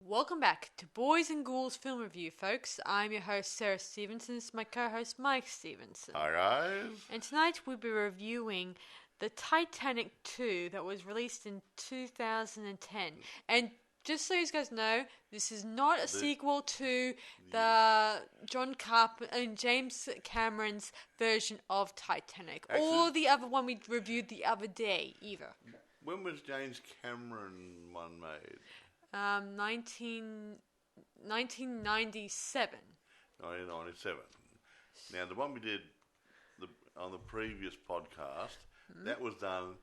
Welcome back to Boys and Ghouls Film Review, folks. I'm your host, Sarah Stephenson. It's my co-host, Mike Stephenson. Hi, guys. And tonight we'll be reviewing the Titanic 2 that was released in 2010. And just so you guys know, this is not a sequel to the John Carpenter and James Cameron's version of Titanic, or the other one we reviewed the other day, either. When was James Cameron one made? 1997. 1997. Now, the one we did on the previous podcast, that was done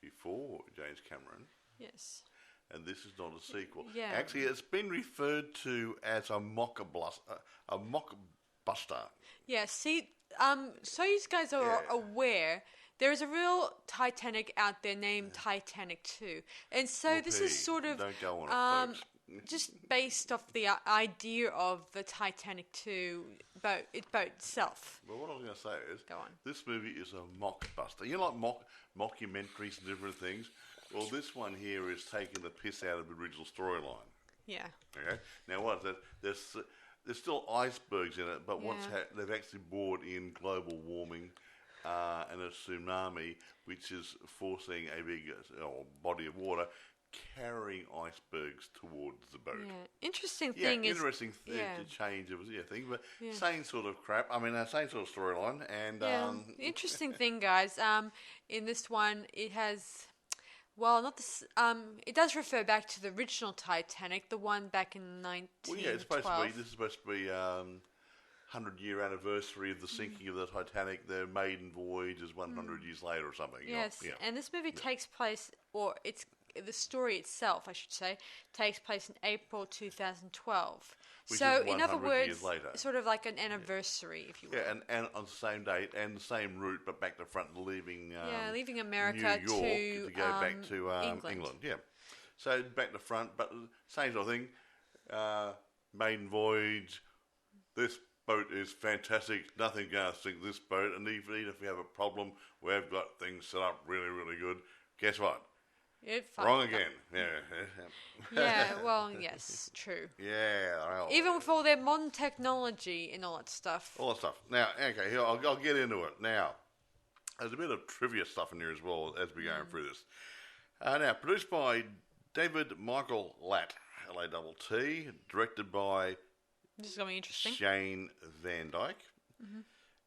before James Cameron. Yes. And this is not a sequel. Yeah. Actually, it's been referred to as a mockbuster. Yeah, see, so you guys are aware, there is a real Titanic out there named Titanic 2. And so this is sort of Don't go on it, folks. just based off the idea of the Titanic 2 boat itself. Well, what I was going to say is, Go on. this movie is a mockbuster. You know, like mockumentaries and different things? Well, this one here is taking the piss out of the original storyline. Yeah. Okay. Now, what is that? There's still icebergs in it, but they've actually brought in global warming and a tsunami, which is forcing a big body of water carrying icebergs towards the boat. Yeah. Interesting thing is... Interesting change of thing, but same sort of crap. I mean, same sort of storyline. And interesting thing, guys. In this one, it has... Well, not this. It does refer back to the original Titanic, the one back in 1912. Well, yeah, this is supposed to be 100-year anniversary of the sinking of the Titanic. Their maiden voyage is 100 years later or something. Yes, and this movie takes place, or the story itself, I should say, takes place in April 2012. Which so, is in other words, later. Sort of like an anniversary, if you will. Yeah, and on the same date and the same route, but back to front, leaving America New York to go back to England. Yeah, so back to front, but same sort of thing. Maiden voyage. This boat is fantastic. Nothing going to sink this boat, and even if we have a problem, we've got things set up really, really good. Guess what? Wrong again. Yeah, well, yes, true. Yeah. Even with all their modern technology and all that stuff. All that stuff. Now, okay, here, I'll get into it. Now, there's a bit of trivia stuff in here as well as we're going through this. Now, produced by David Michael Latt, L-A-T-T, directed by This is going to be interesting. Shane Van Dyke.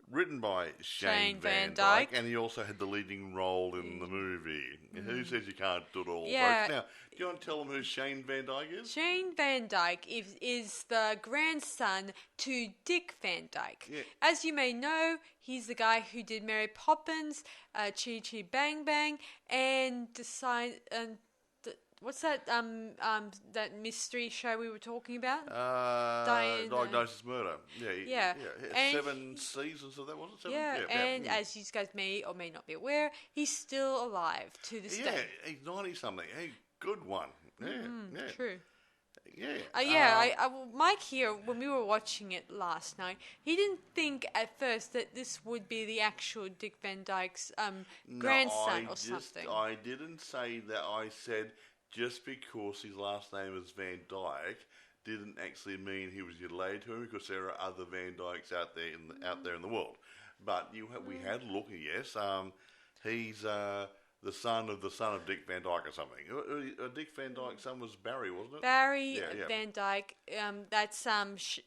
Written by Shane Van Dyke, Dyke. and he also had the leading role in the movie. Who says you can't do it all, Yeah. folks? Now, do you want to tell them who Shane Van Dyke is? Shane Van Dyke is the grandson to Dick Van Dyke. Yeah. As you may know, he's the guy who did Mary Poppins, Chitty Chitty Bang Bang, and what's that that mystery show we were talking about? Diagnosis Murder. Yeah. And 7 seasons of that, was it? 7? And as you guys may or may not be aware, he's still alive to this day. Yeah, he's 90-something. Hey, good one. Yeah. True. Yeah. Mike here, when we were watching it last night, he didn't think at first that this would be the actual Dick Van Dyke's grandson or something. I didn't say that. I said just because his last name is Van Dyke didn't actually mean he was related to him, because there are other Van Dykes out there in the world. But we had a look. Yes, he's the son of Dick Van Dyke or something. Dick Van Dyke's son was Barry, wasn't it? Barry Van Dyke. That's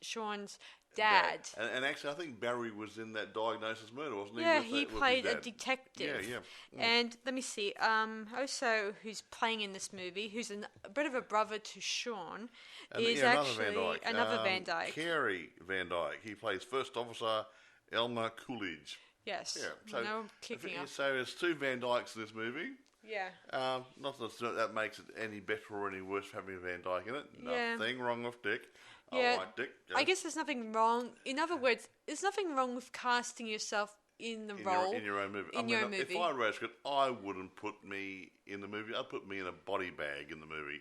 Sean's dad. And actually, I think Barry was in that Diagnosis Murder, wasn't he? Yeah, he played a detective. Yeah. And let me see. Also, who's playing in this movie, who's a bit of a brother to Sean, is actually another Van Dyke. Carey Van Dyke. He plays First Officer Elmer Coolidge. Yes. Yeah. So, kicking off. So there's 2 Van Dykes in this movie. Yeah. Not that makes it any better or any worse for having a Van Dyke in it. Yeah. Nothing wrong with Dick. Yeah. I like Dick. I guess there's nothing wrong. In other words, there's nothing wrong with casting yourself in the in role your own movie. in your own movie. If I wrote a script, I wouldn't put me in the movie. I'd put me in a body bag in the movie.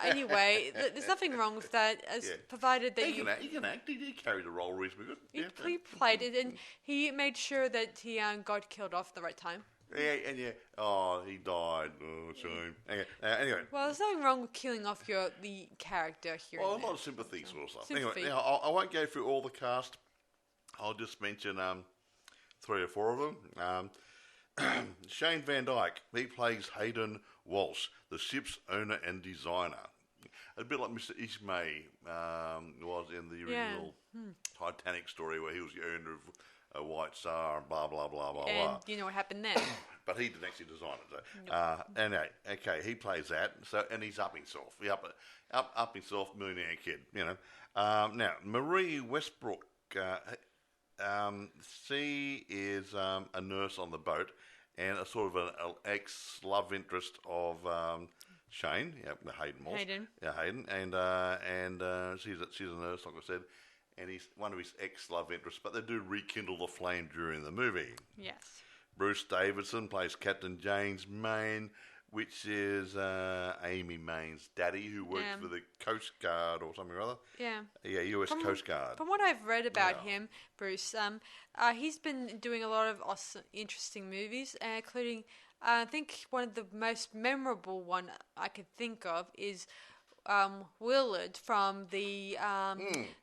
Anyway, there's nothing wrong with that, provided that he can act. He carried the role reasonably good. he played it, and he made sure that he got killed off at the right time. Oh, he died. Oh, shame. Anyway. Well, there's nothing wrong with killing off the character here. Well, a lot of sympathy sort of stuff. Sympathy. Anyway, I won't go through all the cast. I'll just mention 3 or 4 of them. Shane Van Dyke, he plays Hayden Walsh, the ship's owner and designer. A bit like Mr. Ismay was in the original Titanic story, where he was the owner of a White Star and blah, blah, blah, blah, and blah. you know what happened then. But he didn't actually design it. So. Anyway, okay, he plays that. So, and he's up himself. Up himself, millionaire kid, you know. Now, Marie Westbrook, she is a nurse on the boat and a sort of an ex-love interest of Shane, Hayden Walsh. Hayden. And she's a nurse, like I said, and he's one of his ex-love interests, but they do rekindle the flame during the movie. Yes. Bruce Stephenson plays Captain James Main, which is Amy Main's daddy, who works for the Coast Guard or something or other. Yeah. Yeah, US Coast Guard. From what I've read about him, Bruce, he's been doing a lot of awesome, interesting movies, including, I think one of the most memorable one I could think of is Willard from the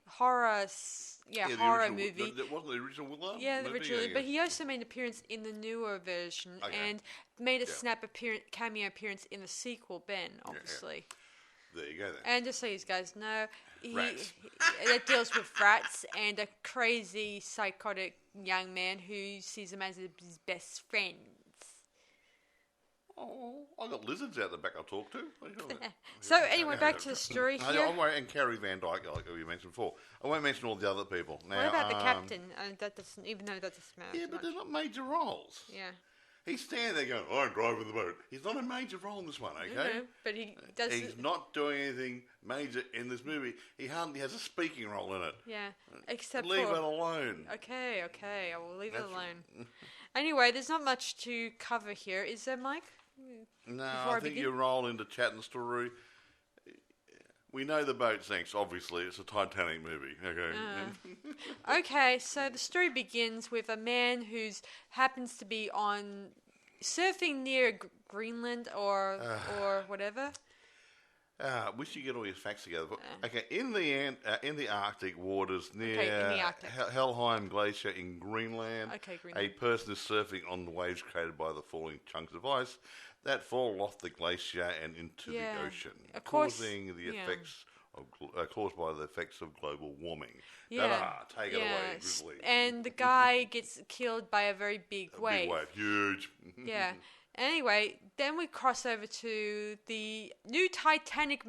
horror original, movie. That wasn't the original Willard? Yeah, the movie? original. Yeah. But he also made an appearance in the newer version and made a cameo appearance in the sequel, Ben, obviously. There you go then. And just so you guys know, Rats. That deals with rats and a crazy, psychotic young man who sees them as his best friends. Oh, I got lizards out the back I talk to. So anyway, back to the story here. And Carrie Van Dyke, like we mentioned before. I won't mention all the other people. Now, what about the captain? That doesn't, even though that doesn't matter. Yeah, but they're not major roles. Yeah. He's standing there going, I'm driving the boat. He's not a major role in this one, okay? No, but he does. He's not doing anything major in this movie. He hardly has a speaking role in it. Yeah, except leave it alone. Okay, I will leave it alone. Anyway, there's not much to cover here, is there, Mike? No, I think you roll into chatting story. We know the boat sinks, obviously. It's a Titanic movie. Okay. Okay, so the story begins with a man who happens to be on surfing near Greenland or whatever. We should get all your facts together. Okay, in the Arctic waters near in the Arctic. Helheim Glacier in Greenland, Greenland, a person is surfing on the waves created by the falling chunks of ice that fall off the glacier and into the ocean, causing the effects caused by the effects of global warming. Yeah, take it away, Grizzly. And the guy gets killed by a very big wave. Big wave, huge. Yeah. Anyway, then we cross over to the new Titanic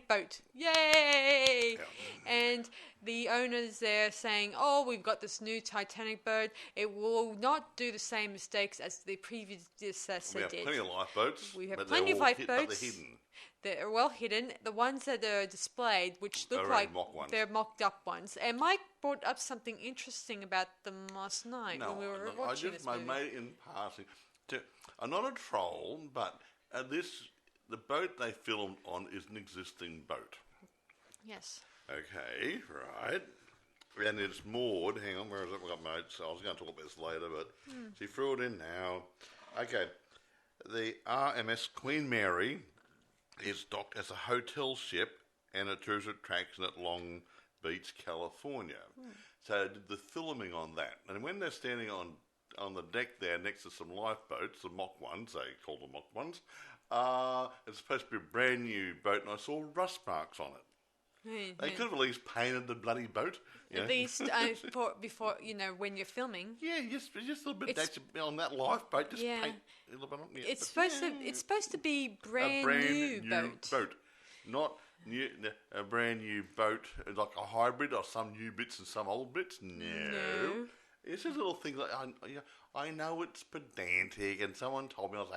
boat. Yay! Yeah. And the owner's there saying, "Oh, we've got this new Titanic boat. It will not do the same mistakes as the previous predecessor did. We have plenty of lifeboats. We have plenty of lifeboats. But they're hidden. They're well hidden. The ones that are displayed, which look like they're mocked up ones. And Mike brought up something interesting about them last night when we were watching this movie. I made it in passing. I'm not a troll, but the boat they filmed on is an existing boat. Yes. Okay, right. And it's moored. Hang on, where is it? We've got notes. I was going to talk about this later, but she threw it in now. Okay. The RMS Queen Mary is docked as a hotel ship and a tourist attraction at Long Beach, California. So I did the filming on that. And when they're standing on the deck there next to some lifeboats, the mock ones, they call them mock ones, it's supposed to be a brand new boat, and I saw rust marks on it. They could have at least painted the bloody boat. At least before, when you're filming. Yeah, just a little bit on that lifeboat. Just paint a little bit on it. It's supposed to be a brand new boat. Not new, a brand new boat, like a hybrid or some new bits and some old bits. No. It's just little things like, I know it's pedantic, and someone told me I was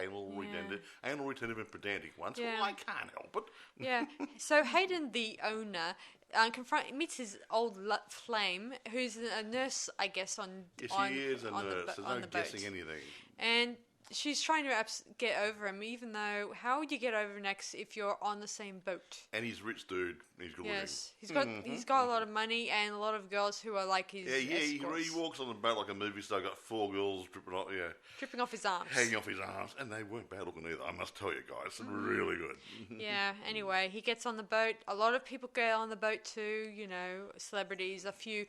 anal retentive and pedantic once. Yeah. Well, I can't help it. Yeah. So Hayden, the owner, meets his old flame, who's a nurse, I guess, Yes, on she is a on nurse. the There's on no the boat. guessing anything. And she's trying to get over him, even though how would you get over next if you're on the same boat? And he's a rich dude. He's good Yes, looking. he's got a lot of money and a lot of girls who are like his escorts. He walks on the boat like a movie star. Got 4 girls Dripping off his arms. hanging off his arms, and they weren't bad looking either. I must tell you guys, really good. Yeah. Anyway, he gets on the boat. A lot of people get on the boat too. Celebrities. A few.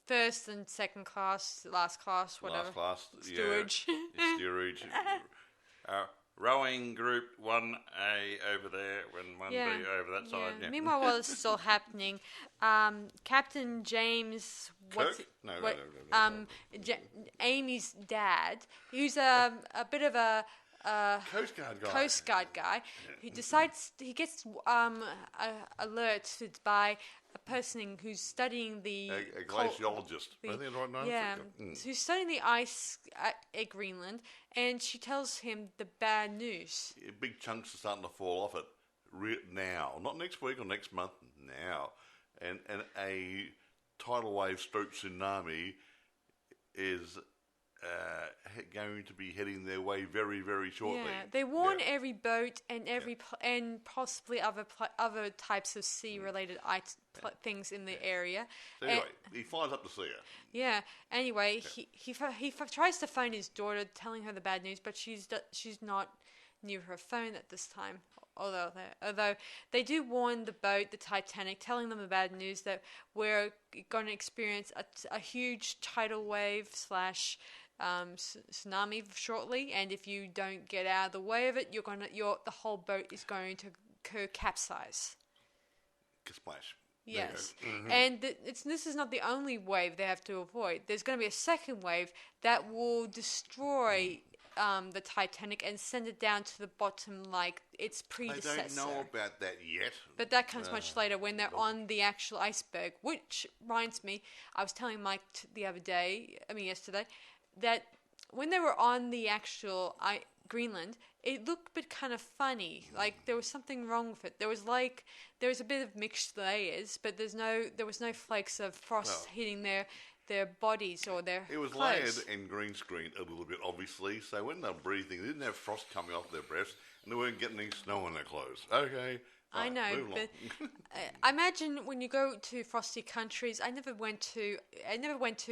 First and second class, last class, whatever. Last class, Steerage. Yeah. Steerage. Rowing group 1A over there, and 1B over that side. Yeah. Meanwhile, while this is all happening, Captain James, Amy's dad, who's a bit of a Coast Guard guy. who decides he gets alerted by a person who's studying the a glaciologist. I think that's right now. Yeah, who's studying the ice at Greenland, and she tells him the bad news. Big chunks are starting to fall off it now, not next week or next month. Now, and a tidal wave stroke tsunami is going to be heading their way very, very shortly. Yeah, they warn every boat and and possibly other types of sea-related things in the area. So anyway, he flies up to see her. Yeah. Anyway, he tries to phone his daughter, telling her the bad news, but she's not near her phone at this time. Although they do warn the boat, the Titanic, telling them the bad news that we're going to experience a huge tidal wave / tsunami shortly, and if you don't get out of the way of it, the whole boat is going to capsize. Splash. Yes, and this is not the only wave they have to avoid. There's going to be a second wave that will destroy the Titanic and send it down to the bottom like its predecessor. I don't know about that yet. But that comes much later when they're on the actual iceberg, which reminds me, I was telling Mike yesterday, that when they were on the actual Greenland, it looked a bit kind of funny. Like there was something wrong with it. There was a bit of mixed layers, but there was no flakes of frost hitting their bodies or their It was clothes. layered and green screened a little bit, obviously. So when they're breathing, they didn't have frost coming off their breaths, and they weren't getting any snow on their clothes. Okay. I know, but I imagine when you go to frosty countries, I never went to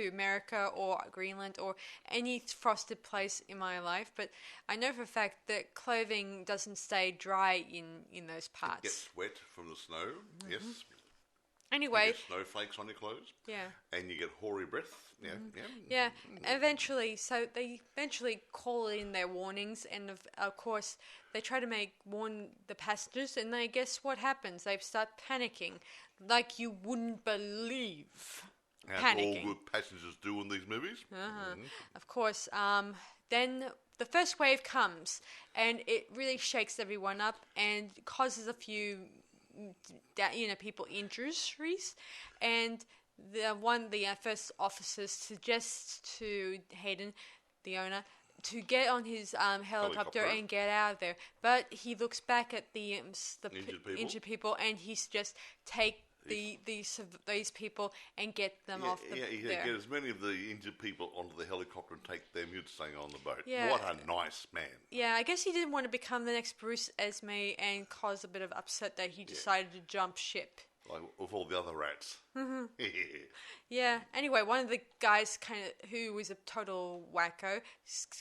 America or Greenland or any frosted place in my life, but I know for a fact that clothing doesn't stay dry in those parts. It gets wet from the snow, yes. Anyway, you get snowflakes on your clothes. Yeah. And you get hoary breath. Yeah, Yeah. Eventually, they call in their warnings, and of course they try to warn the passengers, and I guess what happens? They start panicking, like you wouldn't believe. As Panicking. all good passengers do in these movies. Of course. Then the first wave comes, and it really shakes everyone up and causes a few people injuries, and the first officer suggests to Hayden, the owner, to get on his helicopter and get out of there. But he looks back at the injured people, and he suggests take these people and get them off there. Get as many of the injured people onto the helicopter and take them. You'd stay on the boat. Yeah. What a nice man. Yeah, I guess he didn't want to become the next Bruce Esme and cause a bit of upset that he decided to jump ship. Like with all the other rats. Yeah. Anyway, one of the guys who was a total wacko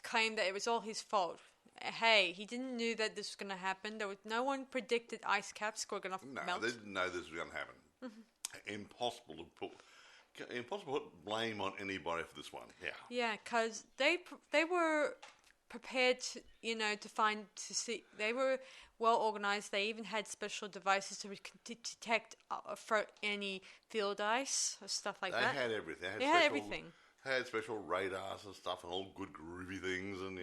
claimed that it was all his fault. Hey, he didn't know that this was going to happen. No one predicted ice caps were going to melt. No, they didn't know this was going to happen. Impossible to put blame on anybody for this one. Yeah. Yeah, because they were prepared to see. They were well organized. They even had special devices to detect for any field ice or stuff like that. They had everything. They had everything. They had special radars and stuff and all good groovy things, and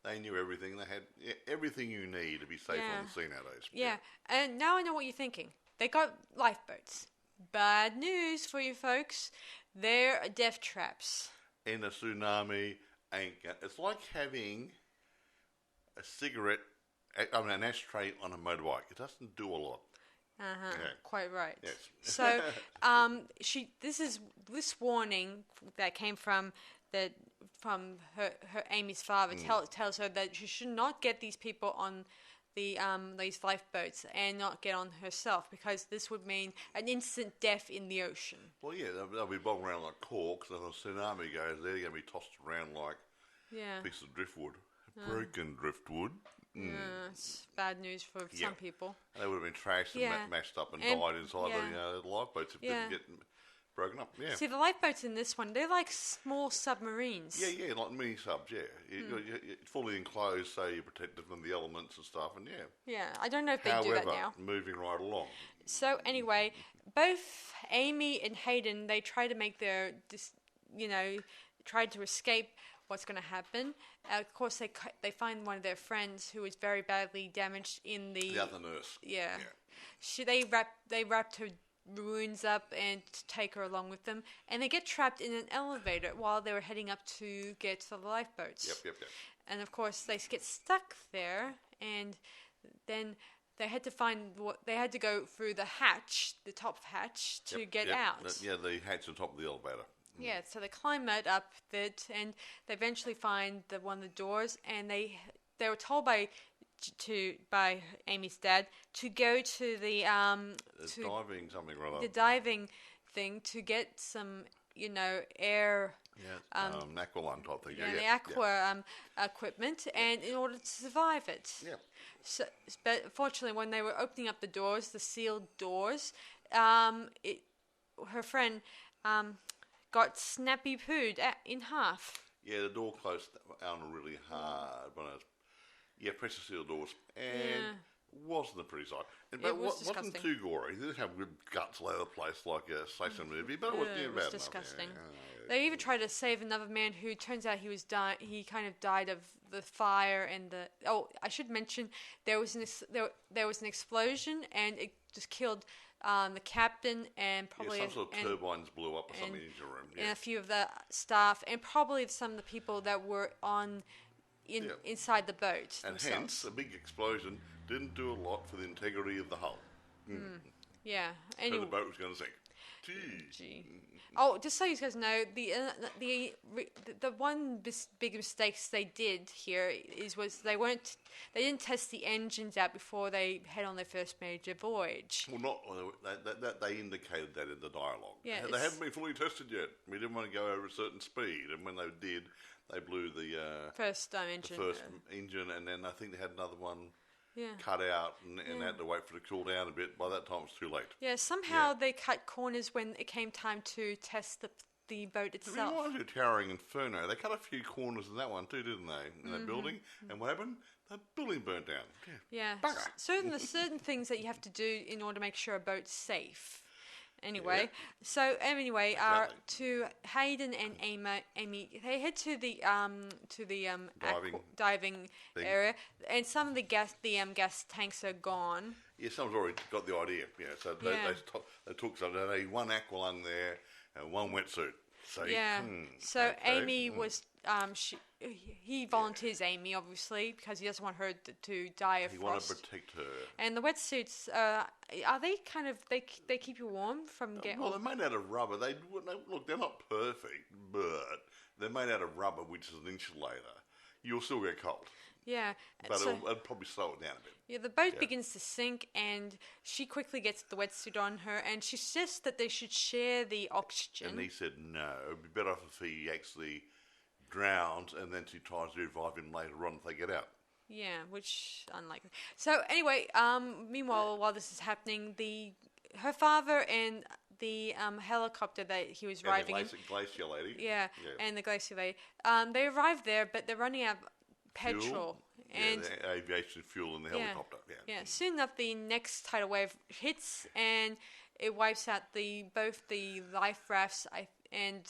they knew everything. They had everything you need to be safe on the sea nowadays. Yeah, and now I know what you're thinking. They got lifeboats. Bad news for you folks. They're death traps. In a tsunami, it's like having a cigarette, an ashtray on a motorbike. It doesn't do a lot. Quite right. Yes. So, this warning that came from her Amy's father tells her that she should not get these people on these lifeboats and not get on herself, because this would mean an instant death in the ocean. Well, yeah, they'll be bobbing around like corks, and if a tsunami goes, they're going to be tossed around like pieces of driftwood, broken driftwood. It's bad news for some people. They would have been trashed and mashed up and died inside the lifeboats if they didn't get broken up. Yeah. See, the lifeboats in this one, they're like small submarines. Yeah, like mini subs. Yeah, you're fully enclosed, so you're protected from the elements and stuff. And I don't know if they do that now. Moving right along. So anyway, both Amy and Hayden, they try to make tried to escape what's going to happen. Of course, they find one of their friends who is very badly damaged in the other nurse. Yeah. They wrapped her wounds up and take her along with them, and they get trapped in an elevator while they were heading up to get to the lifeboats. Yep. And of course, they get stuck there, and then they had to go through the top hatch to get out. The hatch on top of the elevator. Yeah, so they climb up it, and they eventually find one of the doors, and they were told by Amy's dad to go to the diving something or other. The diving thing to get some air. Aqualung type thing. The aqua equipment, and in order to survive it. Yeah. So, but fortunately, when they were opening up the doors, the sealed doors, her friend got snappy pooed in half. Yeah, the door closed down really hard. Pressure sealed doors, and wasn't a pretty sight. But wasn't too gory. They didn't have good guts all over the place like a slasher movie, but it wasn't bad enough. Disgusting. They even tried to save another man who turns out he kind of died of the fire and the. Oh, I should mention there was an explosion, and it just killed the captain and probably some sort of turbines blew up or something in the room. And a few of the staff, and probably some of the people that were inside the boat. And themselves. Hence, a big explosion didn't do a lot for the integrity of the hull. Yeah. So the boat was going to sink. Gee. Oh, just so you guys know, the one big mistakes they did here was they didn't test the engines out before they head on their first major voyage. Well, they indicated that in the dialogue. Yeah, they haven't been fully tested yet. We didn't want to go over a certain speed, and when they did, they blew the first engine. The first engine, and then I think they had another one. Cut out and had to wait for it to cool down a bit. By that time, it was too late. Yeah, somehow they cut corners when it came time to test the boat itself. It reminds me of Towering Inferno. They cut a few corners in that one too, didn't they? In that building. And what happened? The building burnt down. Yeah. Certain things that you have to do in order to make sure a boat's safe. Anyway, to Hayden and Amy, they head to the diving area, and some of the gas tanks are gone. Yeah, someone's already got the idea. Yeah, so they took some. They had one aqualung there and one wetsuit. So Amy was he volunteers Amy obviously because he doesn't want her to die of frost. He wanted to protect her. And the wetsuits are they kind of they keep you warm from getting? Well, they're made out of rubber. Look, they're not perfect, but they're made out of rubber, which is an insulator. You'll still get cold. Yeah. But it'll probably slow it down a bit. Yeah, the boat begins to sink, and she quickly gets the wetsuit on her, and she suggests that they should share the oxygen. And he said no. It'd be better if he actually drowns, and then she tries to revive him later on if they get out. Yeah, which unlikely. So anyway, meanwhile, while this is happening, her father and the helicopter that he was driving in. The glacier lady. Yeah, and the glacier lady. They arrived there, but they're running out of petrol. And the aviation fuel in the helicopter. Yeah. Soon enough, the next tidal wave hits, and it wipes out both the life rafts and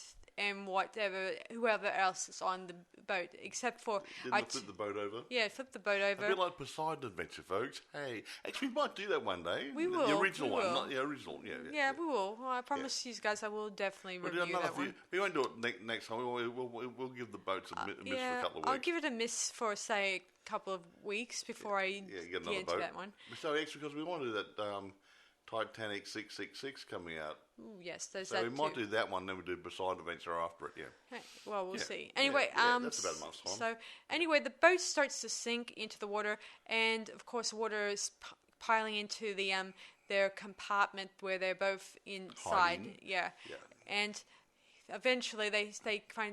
whoever else is on the boat, except for... Didn't they flip the boat over? Yeah, flip the boat over. A bit like Poseidon Adventure, folks. Hey, actually, we might do that one day. We will. The original one, not the original. Yeah, we will. Well, I promise you guys I will definitely review that one. We won't do it next time. We'll give the boats a miss for a couple of weeks. I'll give it a miss for, say, a couple of weeks before I get into boat. that one. So, actually, because we want to do that... Titanic 666 coming out. Ooh, yes, there's So that we might too. do that one, then we do Beside Adventure after it, yeah. Hey, well, we'll Yeah, see. Anyway, that's about a month's time. so anyway, the boat starts to sink into the water, and of course, water is piling into the their compartment where they're both inside. Hiding. Yeah, and eventually they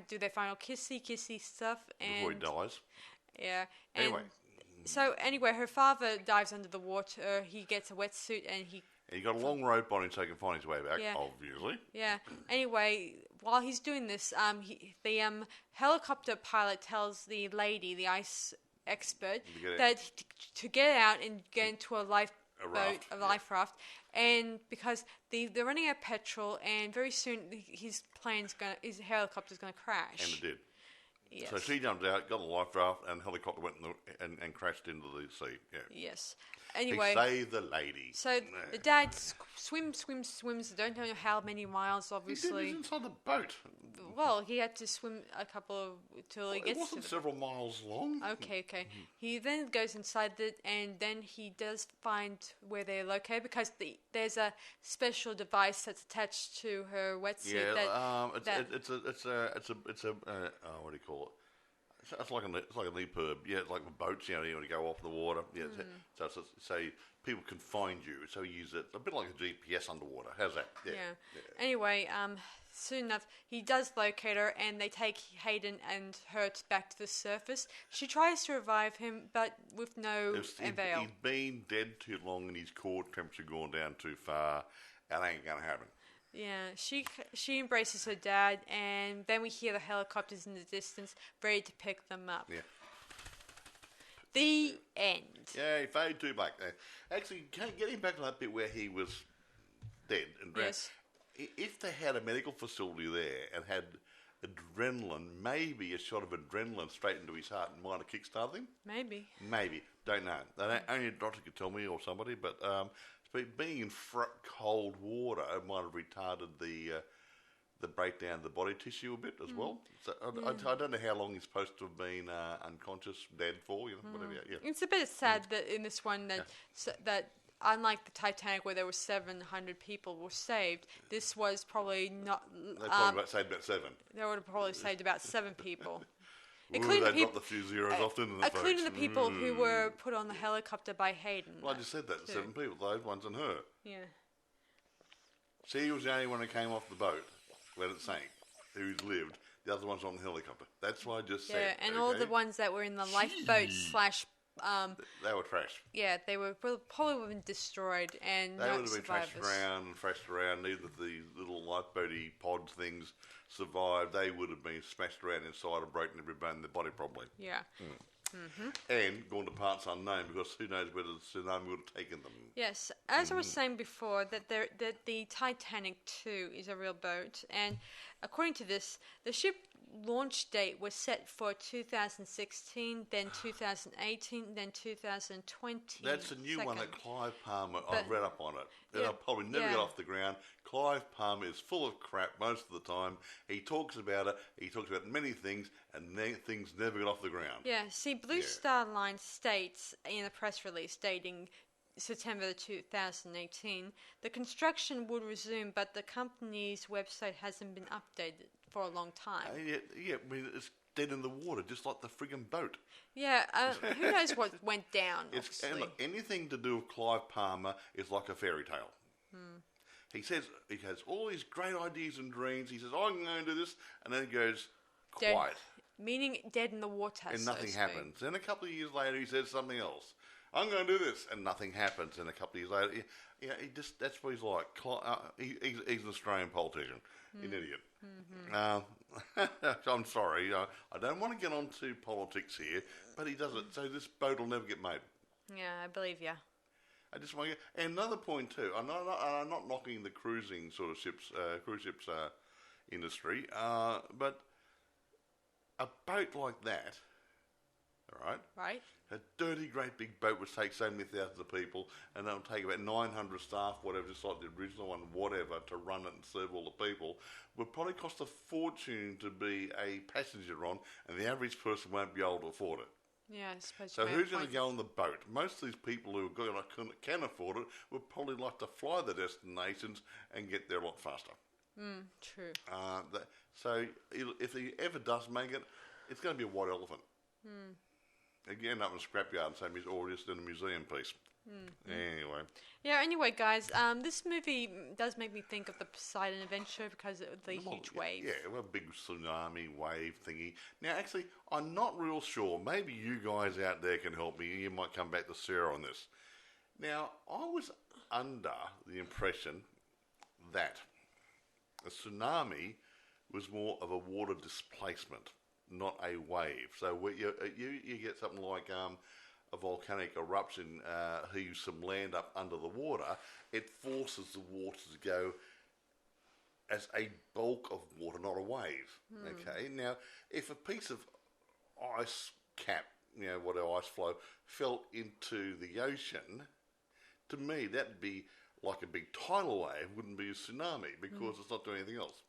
do their final kissy stuff, and Before he dies. yeah. And Anyway. so anyway, her father dives under the water. He gets a wetsuit, and he. He got a long rope on him so he can find his way back, Yeah. obviously. Yeah. Anyway, while he's doing this, the helicopter pilot tells the lady, the ice expert, that to get out and get into a life raft, and because they're running out of petrol, and very soon his helicopter's gonna crash. And it did. Yes. So she jumped out, got the life raft, and the helicopter went and crashed into the sea. Yeah. Yes. Anyway, He saved the lady. So the dad swims. Don't know how many miles, obviously. He was inside the boat. Well, he had to swim a couple till he gets It wasn't several miles long. Okay. He then goes inside it, and then he does find where they're located because there's a special device that's attached to her wetsuit. Yeah, it's a what do you call it? It's like an EPIRB, yeah, it's like the boats, you want to go off the water, yeah. So people can find you. So he uses it a bit like a GPS underwater. How's that? Yeah. Anyway, soon enough, he does locate her, and they take Hayden and her back to the surface. She tries to revive him, but with no avail. He's been dead too long, and his core temperature gone down too far. That ain't gonna happen. Yeah, she embraces her dad, and then we hear the helicopters in the distance, ready to pick them up. Yeah. The end. Yeah, he faded too black. Actually, getting back to that bit where he was dead and drowned. Yes. If they had a medical facility there and had adrenaline, maybe a shot of adrenaline straight into his heart might have kickstarted him. Maybe. Don't know. Only a doctor could tell me or somebody, but being in cold water might have retarded the breakdown of the body tissue a bit as well. So I don't know how long he's supposed to have been unconscious, dead for, whatever. Yeah. It's a bit sad that in this one that unlike the Titanic where there were 700 people were saved, this was probably not. They probably saved about 7. They would have probably saved about 7 people. Including they dropped a few zeros off, didn't they, including folks? the people who were put on the helicopter by Hayden. Well, I just said that. 7 people, those ones and her. Yeah. She was the only one who came off the boat when it sank, who lived. The other one's on the helicopter. That's what I just said. Yeah, and all the ones that were in the lifeboat / they were trashed. Yeah, they were probably would have been destroyed and they would have been survivors. trashed around. Neither of the little lifeboaty pod things survived. They would have been smashed around inside and broken every bone in their body probably. Yeah. And gone to parts unknown because who knows whether the tsunami would have taken them. Yes, as I was saying before, that the Titanic 2 is a real boat, and according to this, the ship launch date was set for 2016, then 2018, then 2020. That's a new one that Clive Palmer, I've read up on it. It'll probably never get off the ground. Clive Palmer is full of crap most of the time. He talks about it. He talks about many things, and things never get off the ground. Yeah, see, Blue Star Line states in a press release dating September 2018, the construction would resume, but the company's website hasn't been updated for a long time. I mean, it's dead in the water, just like the friggin' boat. Yeah, who knows what went down, And look, anything to do with Clive Palmer is like a fairy tale. He says he has all these great ideas and dreams. He says, I'm going to do this, and then he goes quiet. Meaning dead in the water. And nothing happens. Then a couple of years later, he says something else. I'm going to do this, and nothing happens. And a couple of years later, that's what he's like. He's an Australian politician, an idiot. I'm sorry, I don't want to get onto politics here, but he does it. So this boat will never get made. Yeah, I believe you. I just want to. And another point too. I'm not knocking the cruising sort of ships, cruise ships industry, but a boat like that, all right? Right. A dirty, great big boat would take so many thousands of people, and it'll take about 900 staff, whatever, just like the original one, whatever, to run it and serve all the people. Would probably cost a fortune to be a passenger on, and the average person won't be able to afford it. Yeah, I suppose. So who's going to go on the boat? Most of these people who can afford it would probably like to fly the destinations and get there a lot faster. True. So if he ever does make it, it's going to be a white elephant. Again, up in the scrapyard, same as or just in a museum piece. Anyway. Yeah, anyway, guys, this movie does make me think of the Poseidon Adventure because of the huge wave. Yeah, a big tsunami wave thingy. Now, actually, I'm not real sure. Maybe you guys out there can help me. You might come back to Sarah on this. Now, I was under the impression that a tsunami was more of a water displacement, not a wave. So you get something like a volcanic eruption heaves some land up under the water, it forces the water to go as a bulk of water, not a wave. Okay, now if a piece of ice cap, ice flow, fell into the ocean, to me that'd be like a big tidal wave, wouldn't be a tsunami because it's not doing anything else.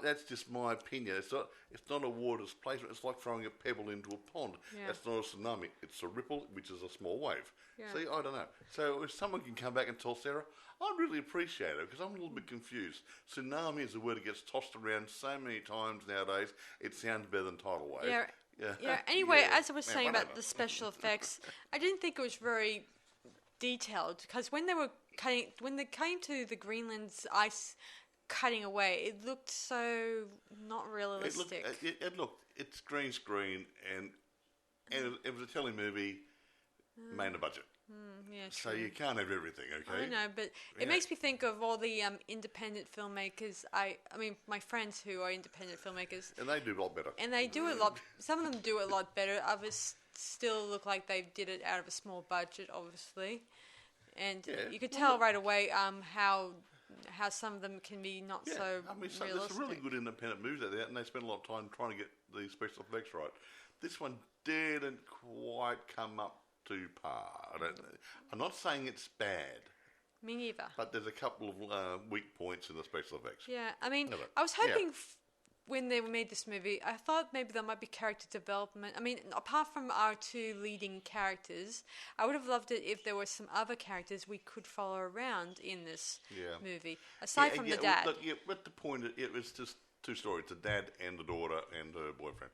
That's just my opinion. It's not a water displacement. It's like throwing a pebble into a pond. Yeah. That's not a tsunami. It's a ripple, which is a small wave. Yeah. See, I don't know. So if someone can come back and tell Sarah, I'd really appreciate it because I'm a little bit confused. Tsunami is a word that gets tossed around so many times nowadays. It sounds better than tidal wave. Yeah. Anyway, as I was saying about the special effects, I didn't think it was very detailed because when they came to the Greenland's ice cutting away, it looked so not realistic. It's green screen and it was a telly movie made on a budget. Yeah, so true. you can't have everything, okay? I know, but it makes me think of all the independent filmmakers. I mean, my friends who are independent filmmakers, and they do a lot better. And they do a lot. Some of them do it a lot better. Others still look like they did it out of a small budget, obviously. And you could tell right away how some of them can be not so realistic. There's really good independent movies out there, and they spend a lot of time trying to get the special effects right. This one didn't quite come up to par. I'm not saying it's bad. Me neither. But there's a couple of weak points in the special effects. Yeah, I mean, I was hoping when they made this movie, I thought maybe there might be character development. I mean, apart from our two leading characters, I would have loved it if there were some other characters we could follow around in this movie, aside from the dad. But the point, it was just two stories, the dad and the daughter and her boyfriend,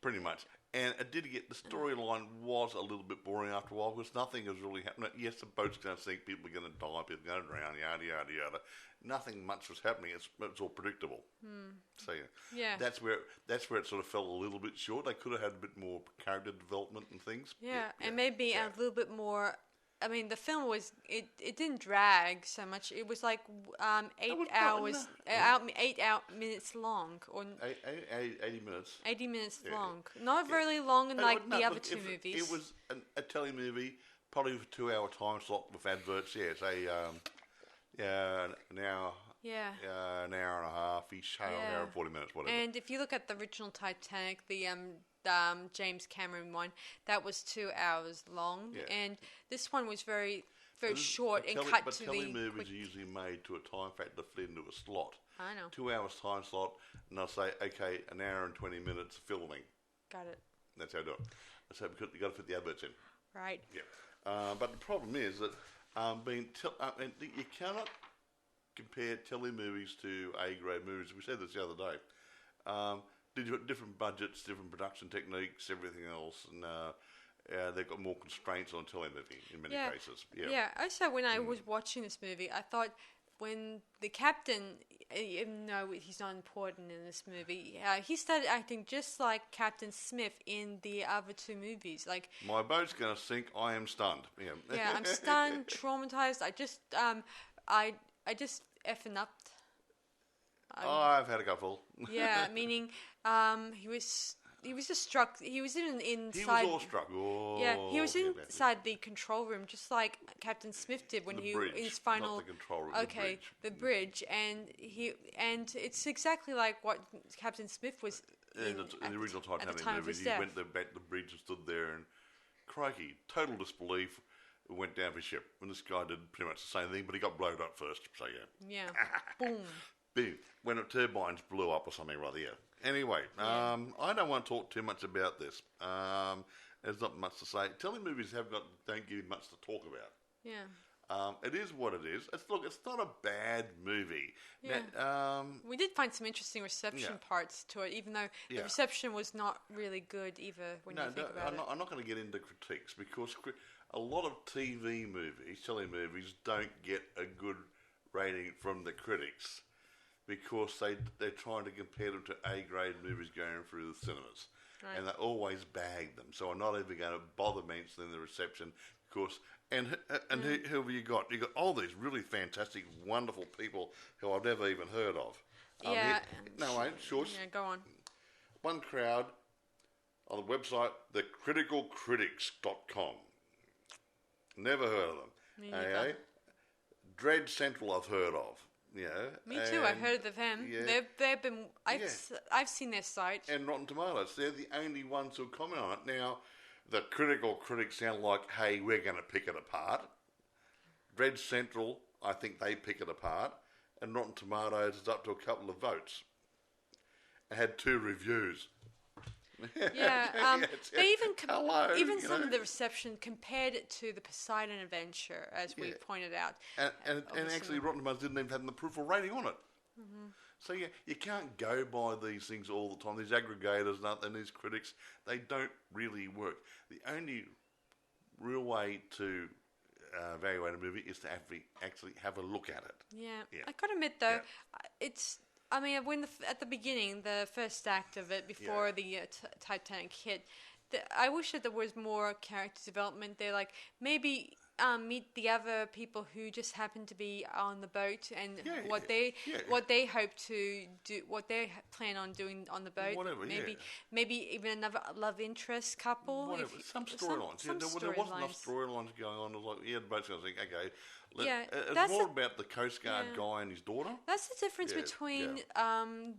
pretty much. And it did get, the storyline was a little bit boring after a while because nothing was really happening. Yes, the boat's going to sink, people are going to die, people are going to drown, yada, yada, yada. Nothing much was happening. It's all predictable. So that's where it sort of fell a little bit short. They could have had a bit more character development and things. And maybe a little bit more. I mean, the film was it didn't drag so much. It was like 8 hours, 8 minutes long, or 80 minutes. 80 minutes long. Not very long, like the other two movies. It was a telly movie, probably with a 2 hour time slot with adverts. Yeah, say an hour. An hour and a half each, an hour and 40 minutes, whatever. And if you look at the original Titanic, the James Cameron one, that was 2 hours long, and this one was very, very short and cut to the. But telly movies are usually made to a time factor fit into a slot. I know. 2 hours time slot, and they'll say, okay, an hour and 20 minutes filming. Got it. That's how I do it. So because you got to fit the adverts in. Right. Yeah. But the problem is that you cannot compare telly movies to A-grade movies. We said this the other day. Different budgets, different production techniques, everything else, and they've got more constraints on telly movie in many cases. Yeah. Also, when I was watching this movie, I thought when the captain, even though he's not important in this movie, he started acting just like Captain Smith in the other two movies. Like, my boat's going to sink. I am stunned. Yeah, I'm stunned, traumatized. I just effing up. I've had a couple. Yeah, meaning he was just struck. He was inside. He was all struck. He was inside the control room, just like Captain Smith did when in his final. Not the control room. Okay, the bridge, and it's exactly like what Captain Smith was in the original Titanic movie. He went back to the bridge and stood there, and crikey, total disbelief. Went down for ship, and this guy did pretty much the same thing, but he got blown up first. So yeah, boom. Boom. When the turbines blew up or something, rather, Anyway, I don't want to talk too much about this. There's not much to say. Telemovies don't give you much to talk about. Yeah. It is what it is. It's not a bad movie. Yeah. Now, we did find some interesting reception parts to it, even though the reception was not really good either when you think about it. I'm not going to get into critiques because a lot of telemovies don't get a good rating from the critics because they're trying to compare them to A-grade movies going through the cinemas. Right. And they always bag them. So I'm not even going to bother mentioning the reception because... And who have you got? You've got all these really fantastic, wonderful people who I've never even heard of. Sure. Yeah, go on. One crowd on the website, thecriticalcritics.com. Never heard of them. Me neither. Dread Central I've heard of. You know, me too. I've heard of them. Yeah. They've been. I've seen their site. And Rotten Tomatoes. They're the only ones who comment on it now. The critical critics sound like, hey, we're going to pick it apart. Dread Central, I think they pick it apart. And Rotten Tomatoes is up to a couple of votes. It had 2 reviews. Yeah, even some of the reception compared it to the Poseidon Adventure, as we pointed out. And actually, Rotten Tomatoes didn't even have the approval rating on it. Mm-hmm. So you can't go by these things all the time. These aggregators and these critics, they don't really work. The only real way to evaluate a movie is to actually have a look at it. Yeah. I got to admit though, when at the beginning, the first act of it before the Titanic hit, I wish that there was more character development there. Like maybe. Meet the other people who just happen to be on the boat and what they hope to do, what they plan on doing on the boat. Whatever, maybe even another love interest couple. Whatever, some storylines. There wasn't enough storylines going on. It was like, the boat's going to think, okay, it's more about the Coast Guard guy and his daughter. That's the difference between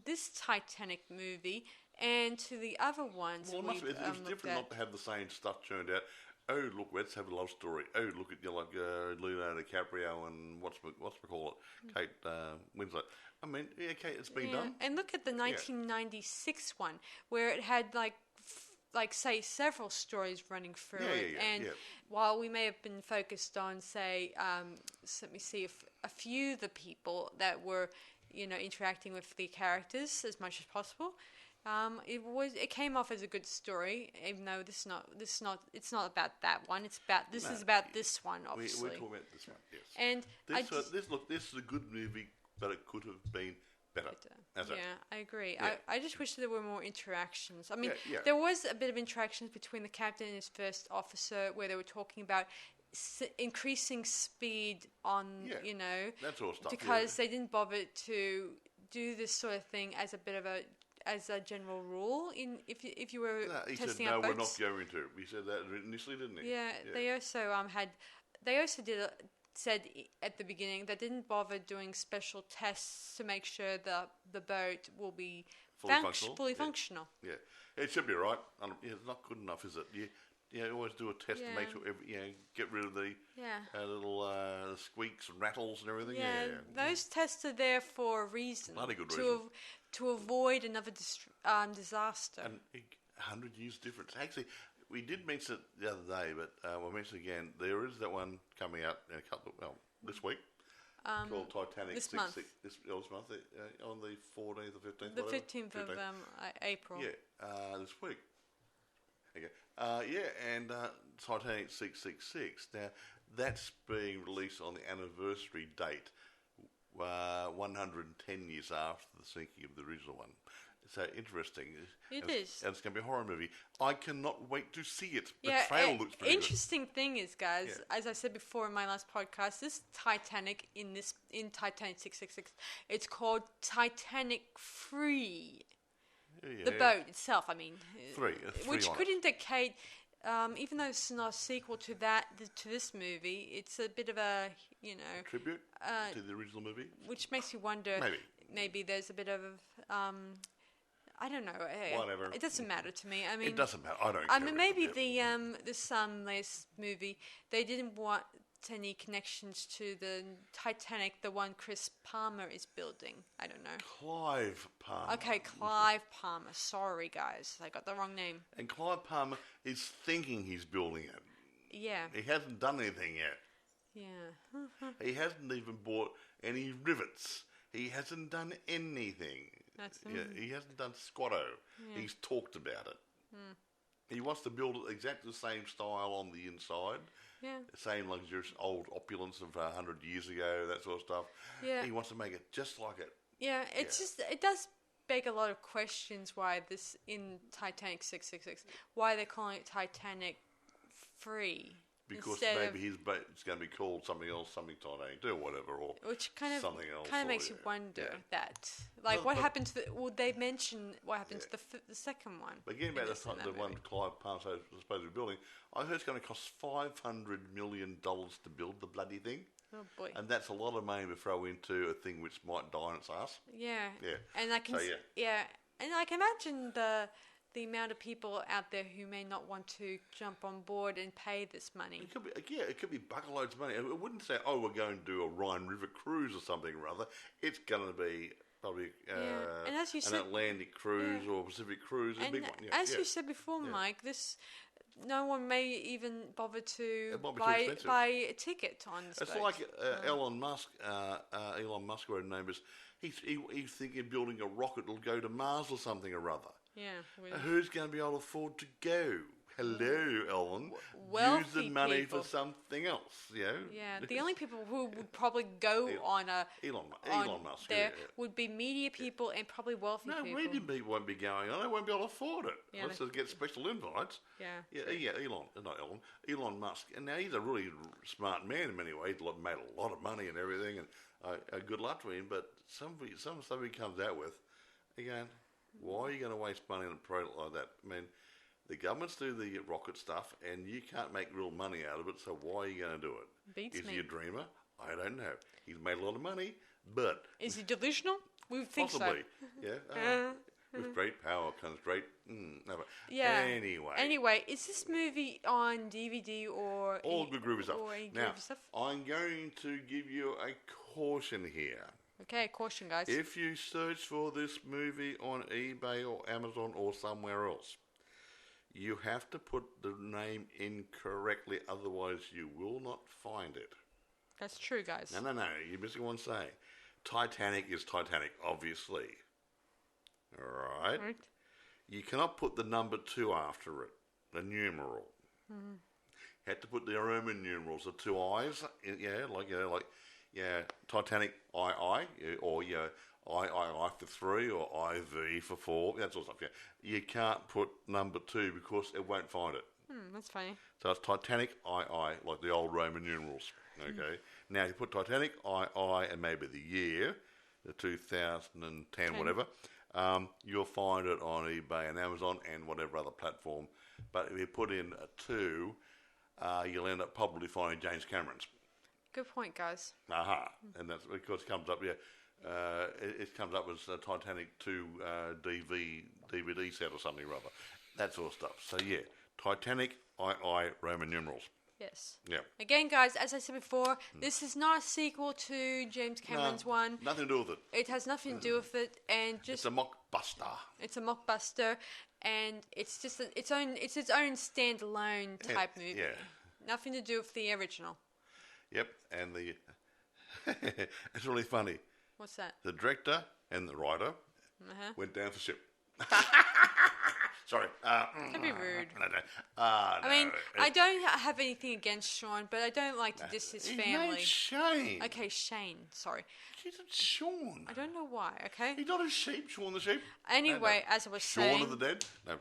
this Titanic movie and to the other ones. Well, it's different not to have the same stuff churned out. Oh, look, let's have a love story. Oh, look at Leonardo DiCaprio and what's we call it, Kate Winslet. I mean, it's been done. And look at the 1996 one where it had say several stories running through it. While we may have been focused on let me see if a few of the people that were interacting with the characters as much as possible. It came off as a good story, even though it's not about that one. It's about this one, obviously. We're talking about this one, yes. And this is a good movie, but it could have been better. I agree. Yeah. I just wish there were more interactions. I mean, there was a bit of interactions between the captain and his first officer, where they were talking about increasing speed on, that sort of stuff, because they didn't bother to do this sort of thing as a general rule if you were testing out boats. We're not going to. We said that initially, didn't he? Yeah. They also said at the beginning they didn't bother doing special tests to make sure the boat will be fully functional. Yeah, it should be right. It's not good enough, is it? You always do a test to make sure get rid of the little squeaks and rattles and everything. Yeah, those tests are there for a reason. Bloody good reason. To avoid another disaster. And 100 years difference. Actually, we did mention it the other day, but we'll mention it again. There is that one coming out in this week. Called Titanic. This month. This month, on the 14th or 15th. The 15th of April. Yeah, this week. Okay. And Titanic 666. Now, that's being released on the anniversary date, 110 years after the sinking of the original one. So interesting. It is. And it's going to be a horror movie. I cannot wait to see it. The trailer looks pretty interesting thing is, guys, as I said before in my last podcast, this Titanic in Titanic 666, it's called Titanic 3. The boat itself, I mean. Three which could indicate, even though it's not a sequel to this movie, it's a bit of a, tribute to the original movie. Which makes you wonder, maybe there's a bit of, I don't know. Whatever. It doesn't matter to me. I mean, it doesn't matter. I don't care. I mean, maybe this latest movie, they didn't want any connections to the Titanic, the one Chris Palmer is building. I don't know. Clive Palmer. Okay, Clive Palmer. Sorry, guys. I got the wrong name. And Clive Palmer is thinking he's building it. Yeah. He hasn't done anything yet. Yeah. He hasn't even bought any rivets. He hasn't done anything. He hasn't done squatto. Yeah. He's talked about it. He wants to build it exactly the same style on the inside. Yeah. The same luxurious old opulence of 100 years ago, that sort of stuff. Yeah. He wants to make it just like it. Yeah, it's just, it does beg a lot of questions why this, in Titanic 666, why they're calling it Titanic 3. Because maybe it's going to be called something else, something Titanic 2 or whatever, or which kind of something else. Kind of makes you wonder that. Like, what happened to the... Well, they mention what happened to the second one. But getting back to the one Clive Palmer is supposed to be building, I heard it's going to cost $500 million to build the bloody thing. Oh, boy. And that's a lot of money to throw into a thing which might die on its ass. Yeah. Yeah. And I can... And I can imagine the amount of people out there who may not want to jump on board and pay this money. It could be bucketloads of money. It wouldn't say, we're going to do a Rhine River cruise or something or other. It's going to be probably and as you said, Atlantic cruise or Pacific cruise. And a big one. As you said before, Mike, no one may even bother to buy a ticket on this boat. Like Elon Musk, whatever his name is, he's thinking of building a rocket that'll go to Mars or something or other. Yeah. Who's going to be able to afford to go? Hello, Ellen. Wealthy Use the money people. for something else, you know? Yeah, the only people who would probably go on Elon Musk would be media people and probably wealthy people. No, media people won't be going on. They won't be able to afford it. Unless they get special invites. Elon Musk. And now he's a really smart man in many ways. He's made a lot of money and everything, and good luck to him. But some stuff he comes out with, again, why are you going to waste money on a product like that? I mean, the governments do the rocket stuff, and you can't make real money out of it, so why are you going to do it? Is he a dreamer? I don't know. He's made a lot of money, but... Is he delusional? We think possibly. So. Yeah. With great power comes great... Anyway, is this movie on DVD or... All good groovy stuff. Now, I'm going to give you a caution here. Okay, caution, guys. If you search for this movie on eBay or Amazon or somewhere else, you have to put the name in correctly, otherwise you will not find it. That's true, guys. No, you're missing one saying. Titanic is Titanic, obviously. All right? You cannot put the number 2 after it, the numeral. You have to put the Roman numerals, the 2 I's, Titanic II, or I for 3, or IV for 4, that sort of stuff. Yeah. You can't put number 2 because it won't find it. That's funny. So it's Titanic II, like the old Roman numerals. Okay. Now you put Titanic II and maybe the year, the 2010, whatever. You'll find it on eBay and Amazon and whatever other platform. But if you put in a 2, you'll end up probably finding James Cameron's. Good point, guys. And that's because it comes up, it comes up as a Titanic 2 DVD set or something or other. That sort of stuff. So, Titanic II Roman numerals. Yes. Yeah. Again, guys, as I said before, this is not a sequel to James Cameron's one. Nothing to do with it. It has nothing to do with it, and just it's a mockbuster. It's a mockbuster, and it's just its own standalone type movie. Yeah. Nothing to do with the original. Yep, and it's really funny. What's that? The director and the writer went down for ship. Sorry. Don't be rude. No. I don't have anything against Sean, but I don't like to diss his family. His Shane. Okay, Shane. Sorry. He's not Sean. I don't know why, okay? He's not a sheep, Sean the sheep. Anyway, as I was saying... Shaun of the Dead? No.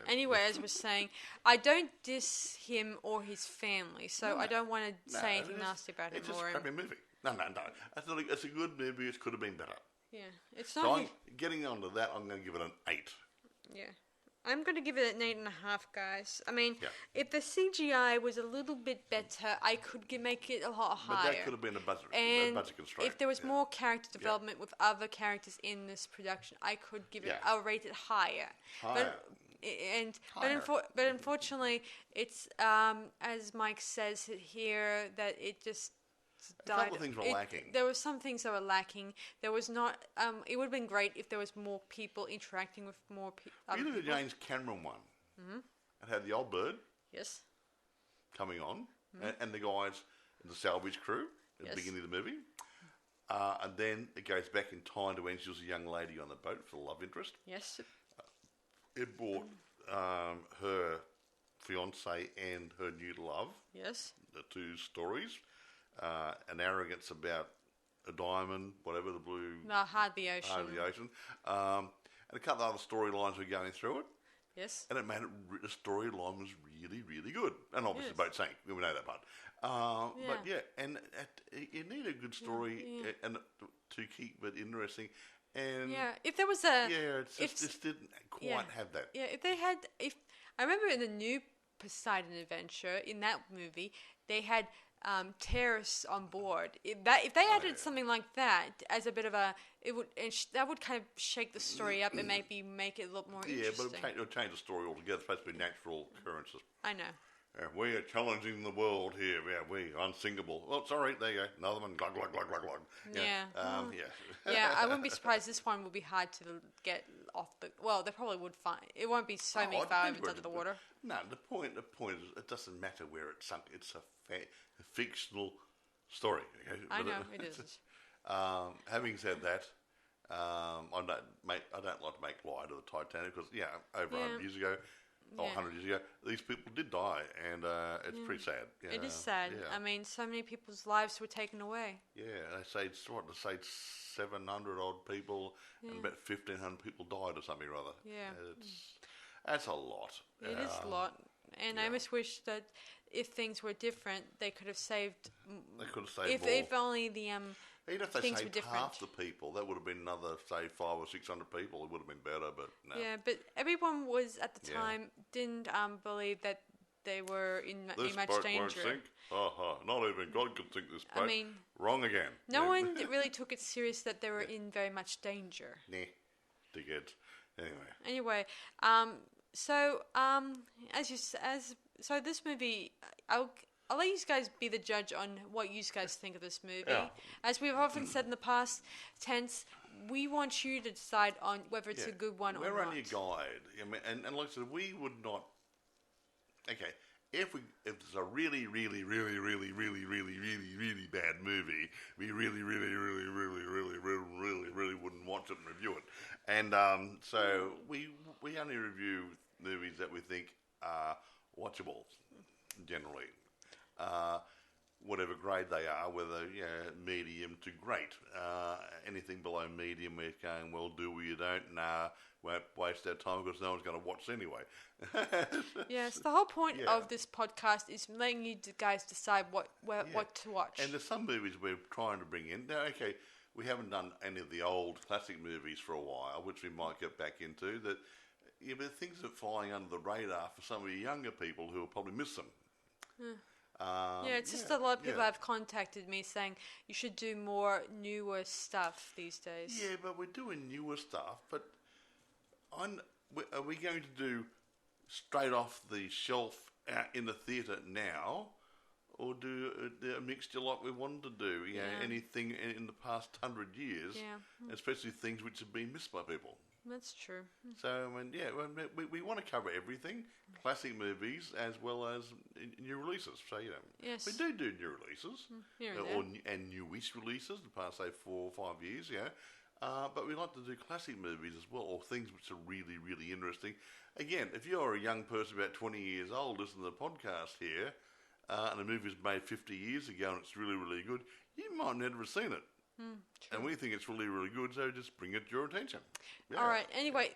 Anyway, as I was saying, I don't diss him or his family, so I don't want to say anything nasty about him. It's just a crappy movie. No. It's a good movie. It could have been better. Yeah. It's not... So getting on to that, I'm going to give it an 8. Yeah. I'm going to give it an 8.5, guys. I mean, if the CGI was a little bit better, I could make it a lot higher. But that could have been a budget constraint. If there was more character development with other characters in this production, I could give it. I'll rate it higher. but unfortunately, it's as Mike says here that it just died. A couple of things were lacking. There were some things that were lacking. There was not. It would have been great if there was more people interacting with more people. You look at the James Cameron one. Mm-hmm. It had the old bird. Yes. Coming on, and the guys in the salvage crew at the beginning of the movie. And then it goes back in time to when she was a young lady on the boat for the love interest. Yes. It brought her fiance and her new love. Yes. The two stories. An arrogance about a diamond, whatever, the blue... The heart of the ocean. Heart of the ocean. And a couple of other storylines were going through it. Yes. And it made the storyline was really, really good. And obviously the boat sank. We know that part. But yeah, and you need a good story and to keep it interesting. And if there was a... Yeah, it just didn't quite have that. Yeah, if they had... I remember in the new Poseidon Adventure, in that movie, they had... terrorists on board. If they added something like that as a bit of a, that would kind of shake the story up and maybe make it a lot more interesting. Yeah, but it would change the story altogether. It's supposed to be natural occurrences. I know. Yeah, we are challenging the world here. Yeah, we unsinkable. Well, sorry, there you go. Another one. Glug glug glug glug glug. Yeah. I wouldn't be surprised. This one would be hard to get off the. Well, they probably would find. It won't be so many divers under the water. No, the point is, it doesn't matter where it's sunk. It's a fictional story. Okay? I know it is. Having said that, I don't like to make light of the Titanic because over 100 years ago. 100 years ago, these people did die, and it's pretty sad. It is sad. Yeah. I mean, so many people's lives were taken away. Yeah, they say 700 odd people, and about 1,500 people died or something or other. Yeah, that's a lot. It is a lot, and I almost wish that if things were different, they could have saved. They could have saved more. If only the even if they saved half the people, that would have been another, say, 500 or 600 people. It would have been better, but no. Yeah, but everyone was, at the time, didn't believe that they were in much danger. This boat won't sink? Not even God could sink this boat. I mean... Wrong again. No one really took it serious that they were in very much danger. Nah. Dickheads. Anyway, so this movie, I'll let you guys be the judge on what you guys think of this movie. Yeah. As we've often said in the past tense, we want you to decide on whether it's a good one or not. We're only a guide. I mean, and like I said, we would not... Okay, if it's a really, really, really, really, really, really, really, really bad movie, we really, really, really, really, really, really, really, really wouldn't watch it and review it. And so we only review movies that we think are watchable, generally. Whatever grade they are, whether medium to great. Anything below medium, we're going, well, do we, you don't? Nah, won't waste our time because no one's going to watch anyway. Yes, the whole point of this podcast is letting you guys decide what to watch. And there's some movies we're trying to bring in. Now, okay, we haven't done any of the old classic movies for a while, which we might get back into. But things are flying under the radar for some of the younger people who will probably miss them. It's just a lot of people have contacted me saying you should do more newer stuff these days. Yeah, but we're doing newer stuff. But are we going to do straight off the shelf out in the theatre now, or do a mixture like we wanted to do? Anything in the past 100 years, especially things which have been missed by people. That's true. So, we want to cover everything, classic movies as well as new releases. So, yes. We do new releases, and newish releases in the past, say, 4 or 5 years, but we like to do classic movies as well, or things which are really, really interesting. Again, if you're a young person about 20 years old listening to the podcast here, and the movie was made 50 years ago and it's really, really good, you might never have seen it. And we think it's really, really good, so just bring it to your attention. Yeah. All right. Anyway,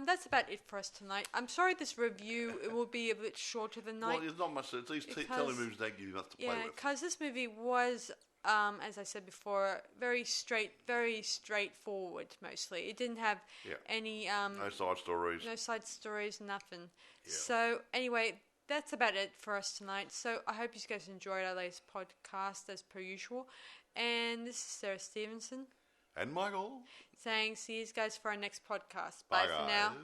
that's about it for us tonight. I'm sorry this review it will be a bit shorter than night. Well, there's not much. These telly movies don't give you enough to play with. Yeah, because this movie was, as I said before, very straightforward. Mostly, it didn't have any no side stories. No side stories. Nothing. Yeah. So anyway. That's about it for us tonight. So I hope you guys enjoyed our latest podcast as per usual. And this is Sarah Stephenson. And Michael. Saying see you guys for our next podcast. Bye for now.